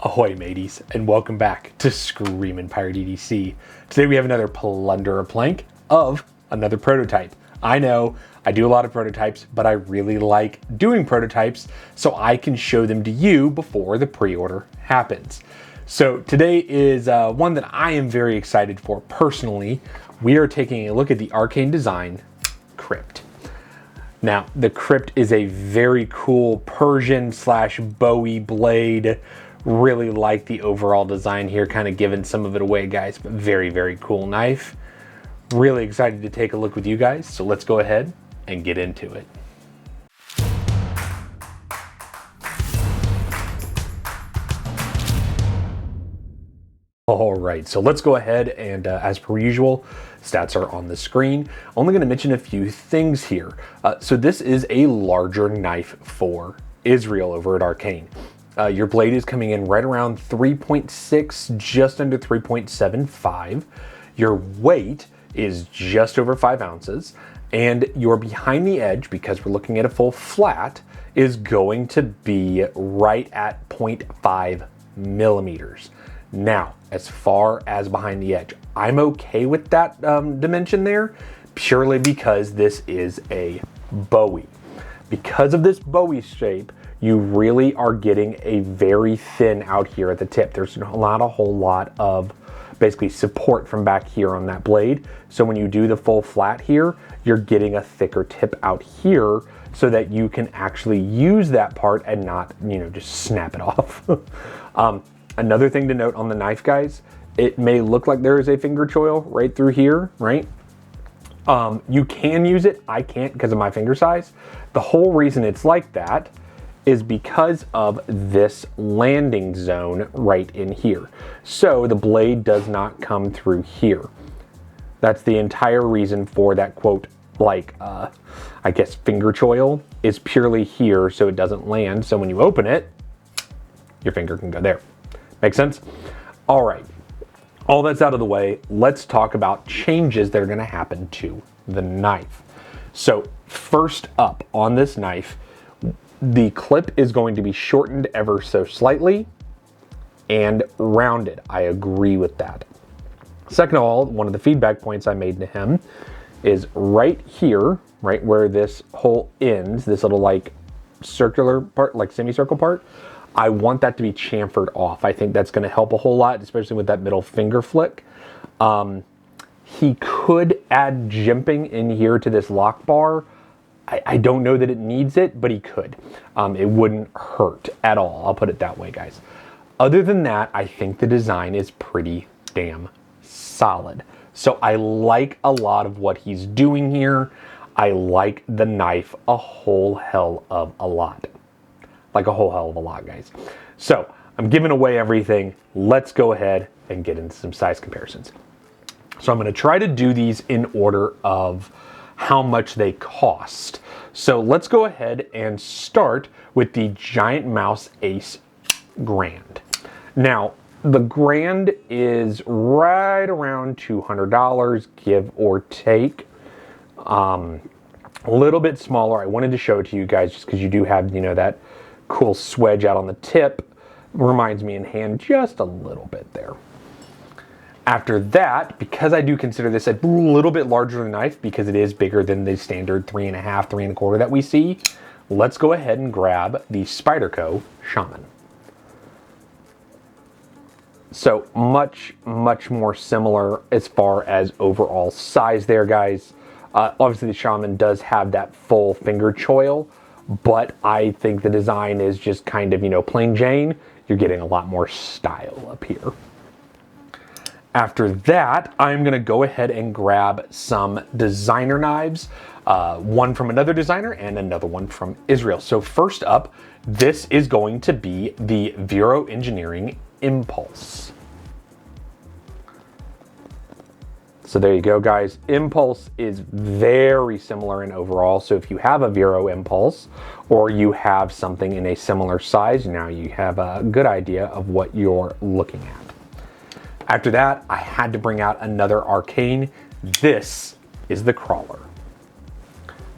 Ahoy mateys, and welcome back to Screamingpirate EDC. Today we have another Plunder plank of another prototype. I know I do a lot of prototypes, but I really like doing prototypes so I can show them to you before the pre-order happens. So today is one that I am very excited for personally. We are taking a look at the Arcane Design Crypt. Now, the Crypt is a very cool Persian / Bowie blade. Really like the overall design here, kind of giving some of it away, guys, but very, very cool knife. Really excited to take a look with you guys, so let's go ahead and get into it. All right, so let's go ahead and as per usual, stats are on the screen. Only going to mention a few things here. So this is a larger knife for Israel over at Arcane. Your blade is coming in right around 3.6, just under 3.75. Your weight is just over 5 ounces, and your behind the edge, because we're looking at a full flat, is going to be right at 0.5 millimeters. Now, as far as behind the edge, I'm okay with that dimension there, purely because this is a Bowie. Because of this Bowie shape, you really are getting a very thin out here at the tip. There's not a whole lot of basically support from back here on that blade. So when you do the full flat here, you're getting a thicker tip out here so that you can actually use that part and not, just snap it off. Another thing to note on the knife, guys, it may look like there is a finger choil right through here, right? You can use it. I can't because of my finger size. The whole reason it's like that is because of this landing zone right in here. So the blade does not come through here. That's the entire reason for that quote, I guess finger choil is purely here so it doesn't land. So when you open it, your finger can go there. Make sense? All right, all that's out of the way. Let's talk about changes that are gonna happen to the knife. So first up on this knife, the clip is going to be shortened ever so slightly and rounded. I agree with that. Second of all, one of the feedback points I made to him is right here, right where this hole ends, this little circular part, semicircle part, I want that to be chamfered off. I think that's going to help a whole lot, especially with that middle finger flick. He could add jimping in here to this lock bar. I don't know that it needs it, but he could. It wouldn't hurt at all. I'll put it that way, guys. Other than that, I think the design is pretty damn solid. So I like a lot of what he's doing here. I like the knife a whole hell of a lot. Like a whole hell of a lot, guys. So I'm giving away everything. Let's go ahead and get into some size comparisons. So I'm going to try to do these in order of how much they cost. So let's go ahead and start with the Giant Mouse Ace Grand. Now, the Grand is right around $200, give or take. A little bit smaller. I wanted to show it to you guys just because you do have, that cool swedge out on the tip. Reminds me in hand just a little bit there. After that, because I do consider this a little bit larger than a knife because it is bigger than the standard 3.5, 3.25 that we see, let's go ahead and grab the Spyderco Shaman. So much, much more similar as far as overall size there, guys. Obviously the Shaman does have that full finger choil, but I think the design is just kind of, plain Jane. You're getting a lot more style up here. After that, I'm gonna go ahead and grab some designer knives, one from another designer and another one from Israel. So first up, this is going to be the Vero Engineering Impulse. So there you go, guys. Impulse is very similar in overall. So if you have a Vero Impulse or you have something in a similar size, now you have a good idea of what you're looking at. After that, I had to bring out another Arcane. This is the Crawler.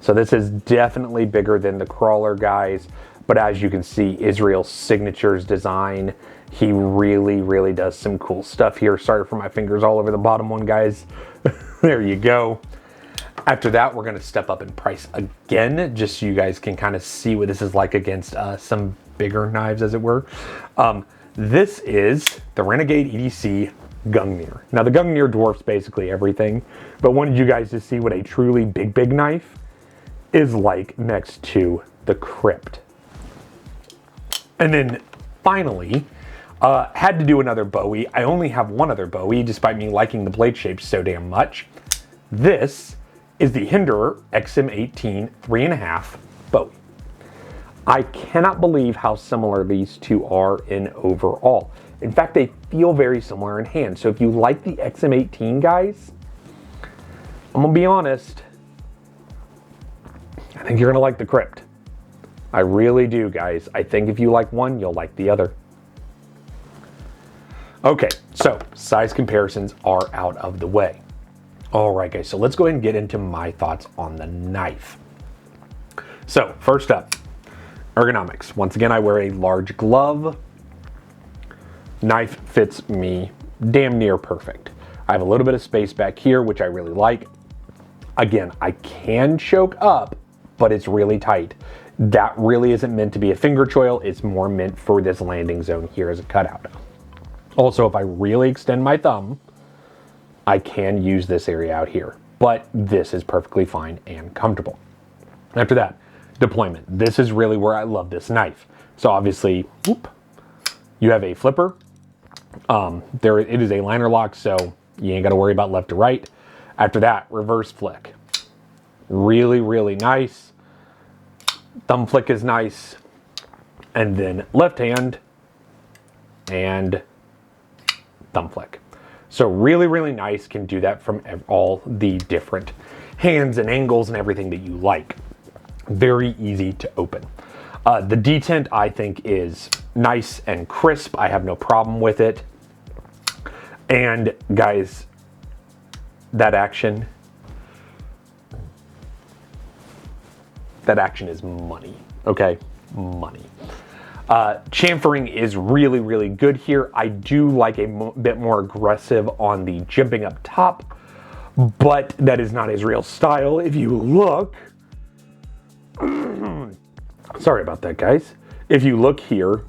So this is definitely bigger than the Crawler, guys, But as you can see, Israel's signatures design, he really does some cool stuff here. Sorry for my fingers all over the bottom one, guys. There you go. After that, we're gonna step up in price again, just so you guys can kind of see what this is like against some bigger knives, as it were. This is the Renegade EDC Gungnir. Now, the Gungnir dwarfs basically everything, but wanted you guys to see what a truly big knife is like next to the Crypt. And then finally, had to do another Bowie. I only have one other Bowie, despite me liking the blade shape so damn much. This is the Hinderer XM18 3.5 Bowie. I cannot believe how similar these two are in overall. In fact, they feel very similar in hand. So if you like the XM18, guys, I'm gonna be honest, I think you're gonna like the Crypt. I really do, guys. I think if you like one, you'll like the other. Okay, so size comparisons are out of the way. All right, guys, so let's go ahead and get into my thoughts on the knife. So first up, ergonomics. Once again, I wear a large glove. Knife fits me damn near perfect. I have a little bit of space back here, which I really like. Again, I can choke up, but it's really tight. That really isn't meant to be a finger choil. It's more meant for this landing zone here as a cutout. Also, if I really extend my thumb, I can use this area out here, but this is perfectly fine and comfortable. After that, deployment. This is really where I love this knife. So obviously, whoop, you have a flipper. It is a liner lock, so you ain't got to worry about left to right. After that, reverse flick. Really nice. Thumb flick is nice. And then left hand and thumb flick. So really nice, can do that from all the different hands and angles and everything that you like. Very easy to open. The detent, I think, is nice and crisp. I have no problem with it. And guys, that action is money, okay? Money. Chamfering is really good here. I do like a bit more aggressive on the jimping up top, but that is not Israel's style. If you look, sorry about that, guys. If you look here,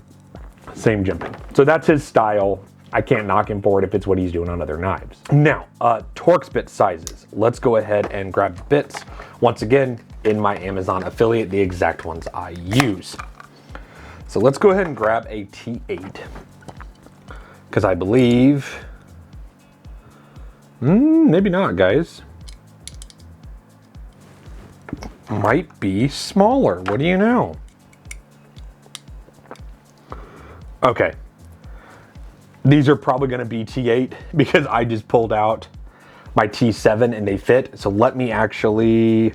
same jimping. So that's his style. I can't knock him for it if it's what he's doing on other knives. Now, Torx bit sizes. Let's go ahead and grab the bits. Once again, in my Amazon affiliate, the exact ones I use. So let's go ahead and grab a T8, because I believe, maybe not, guys. Might be smaller. What do you know? Okay. These are probably going to be T8 because I just pulled out my T7 and they fit. So let me actually,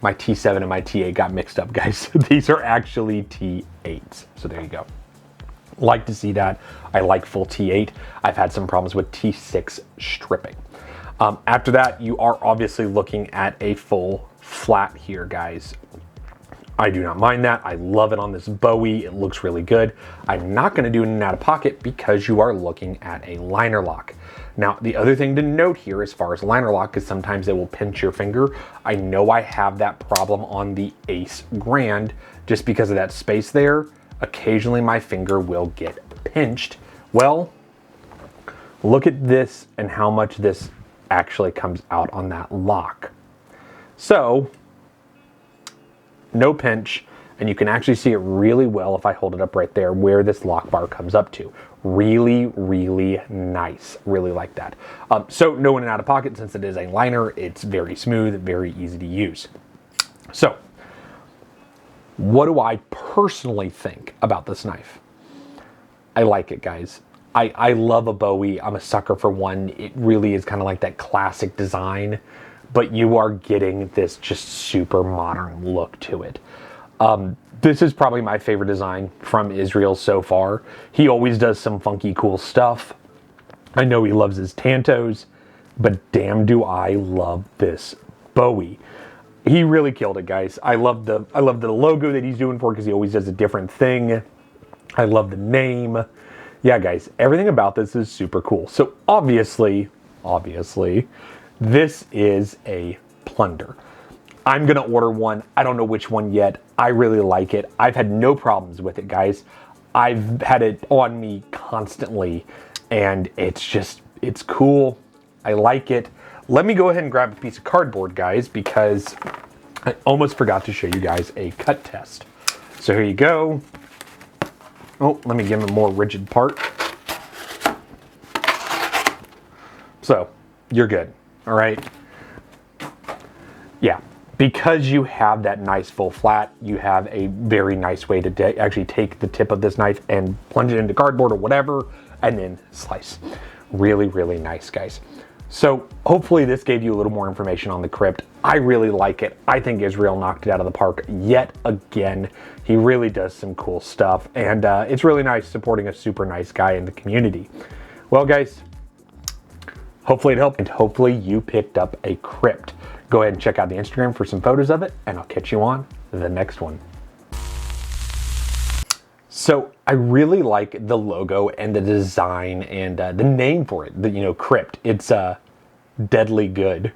my T7 and my T8 got mixed up, guys. These are actually T8s. So there you go. Like to see that. I like full T8. I've had some problems with T6 stripping. After that, you are obviously looking at a full flat here, guys. I do not mind that. I love it on this Bowie. It looks really good. I'm not going to do it in and out of pocket because you are looking at a liner lock. Now, the other thing to note here as far as liner lock is sometimes it will pinch your finger. I know I have that problem on the Ace Grand just because of that space there. Occasionally my finger will get pinched. Well, look at this and how much this actually comes out on that lock. So, no pinch, and you can actually see it really well if I hold it up right there where this lock bar comes up to. Really nice. Really like that. So no in and out of pocket, since it is a liner, it's very smooth, very easy to use. So what do I personally think about this knife? I like it, guys. I love a Bowie. I'm a sucker for one. It really is kind of like that classic design, but you are getting this just super modern look to it. This is probably my favorite design from Israel so far. He always does some funky cool stuff. I know he loves his Tantos, but damn do I love this Bowie. He really killed it, guys. I love the logo that he's doing for it because he always does a different thing. I love the name. Yeah, guys, everything about this is super cool. So obviously, this is a Plunder. I'm gonna order one. I don't know which one yet. I really like it. I've had no problems with it, guys. I've had it on me constantly, and it's cool. I like it. Let me go ahead and grab a piece of cardboard, guys, because I almost forgot to show you guys a cut test. So here you go. Oh, let me give him a more rigid part. So, you're good, all right? Yeah, because you have that nice full flat, you have a very nice way to actually take the tip of this knife and plunge it into cardboard or whatever, and then slice. Really, really nice, guys. So hopefully this gave you a little more information on the crypt. I really like it. I think Israel knocked it out of the park yet again. He really does some cool stuff, and it's really nice supporting a super nice guy in the community. Well, guys, hopefully it helped, and hopefully you picked up a crypt. Go ahead and check out the Instagram for some photos of it, and I'll catch you on the next one. So I really like the logo and the design and the name for it, the crypt. It's deadly good.